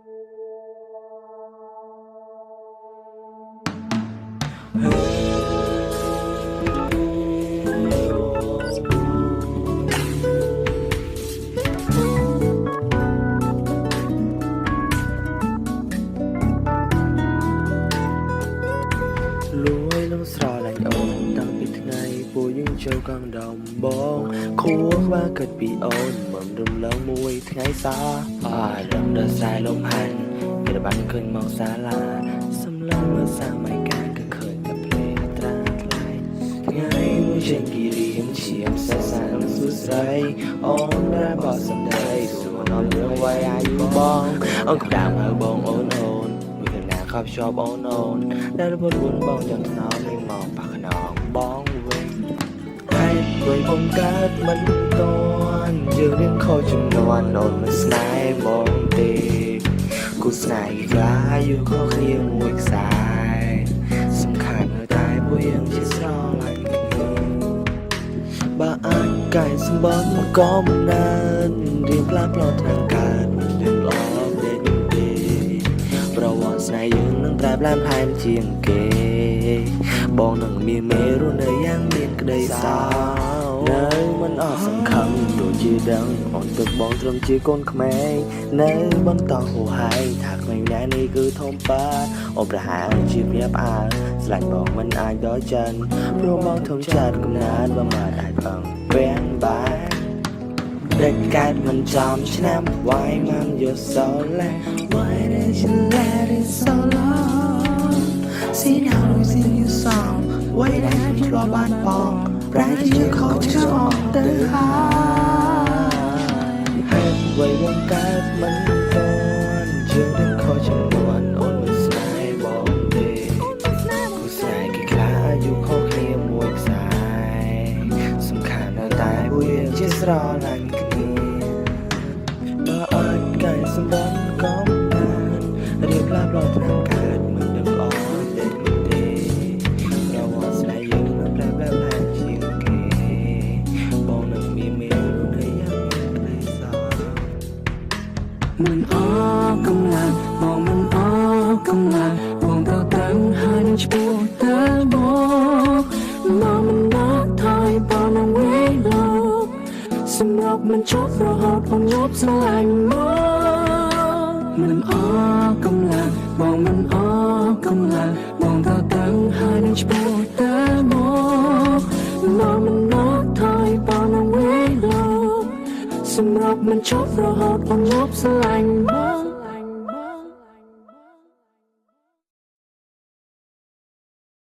លួយលងស្រឡាញ់អូនតាំងពីថ្ងៃពួកយើងចូលកងដំបងខួរក្បាលគិតពីអូនមិនរំលងមួយថ្ងៃសាអារម្មណ៍ដល់ស្រ័យលំហាន់គេបានឃើញមកសាលាសម្លឹងមើលសាមិនកាក៏ឃើញតែភ្លេងត្រាថ្លៃថ្ងៃមួយចេញគិរីមឈាមសរសើរសួស្ដីអូនបានបោះសម្ដីសួរនាំរឿងវាយអាយុបងអូនក៏តាមហៅបងអូនខប់ជាប់អូនអូនដែលពុតវុនបងចង់ថ្នមនេះមកប៉ះខ្នងបងវិញហើយព្រោះបងកើតមិនតន់យើងរៀងខុសចំនួនអូនមិនស្នេហ៍បងទេគូស្នេហ៍ខ្លះอยู่ខុសគ្នាមួយខ្សែសំខាន់នៅតែពួកយើងជាស្រឡាញ់គ្នាបើអាចកែសម្បត្តិក៏មិនបានរៀងផ្លាស់ប្ដូរថ្នាក់កើតមិនដឹងល្អទេប្រវត្តិស្នេហ៍យើងនឹងប្រែប្លែនផែនជាងគេបងនឹងមានមេរស់នៅយ៉ាងមានក្តីសោកនៅមិនអស់សង្ឃឹមដូចជាដឹងអូនទឹកបងត្រឹមជាកូនក្មេងនៅបន្តហួហែងថាក្មេងម្នាក់នេះគឺធំប៉ាអូនប្រហែលជាភ្ញាក់ផ្អើលស្លាញ់បងមិនអាចដល់ចិនព្រោះបងធំចាត់កំណើតបើមិនអាចផឹងវាំងបានThat guy man jump snap why man you're so late why did you let it so long see now losing your song why did you drop on ball right you call you on the high hey why won't guys man gone chưa đến khó chừng buồn ôn mình sai bỏ đi cứ sai cái khá you khó khi mùi sai sum khả năng tai vui chết rõ lànhการสมบัติก็มันเรียบราบรอดทางการมันเดิมอ่อนเด็กเด็กเราว่าสลายยืนมันแปลแปลแปลเชียงเกบอกหนึ่งมีเมรู้ได้ยังไงสาวมันออกกำลังมองมันออกกำลังมองเราตั้งหาในชีวิตแต่บอกมองมันนักทายบอลเอาไว้ลบสำหรับมันชอบเราหดมันลบสลายมันออกกำลังมองมันออกกำลังมองเราตั้งหาในชีวิตแต่บอกมองมันนักทายบอลเอาไว้ลบสำหรับมันชอบเราหดมันลบสลาย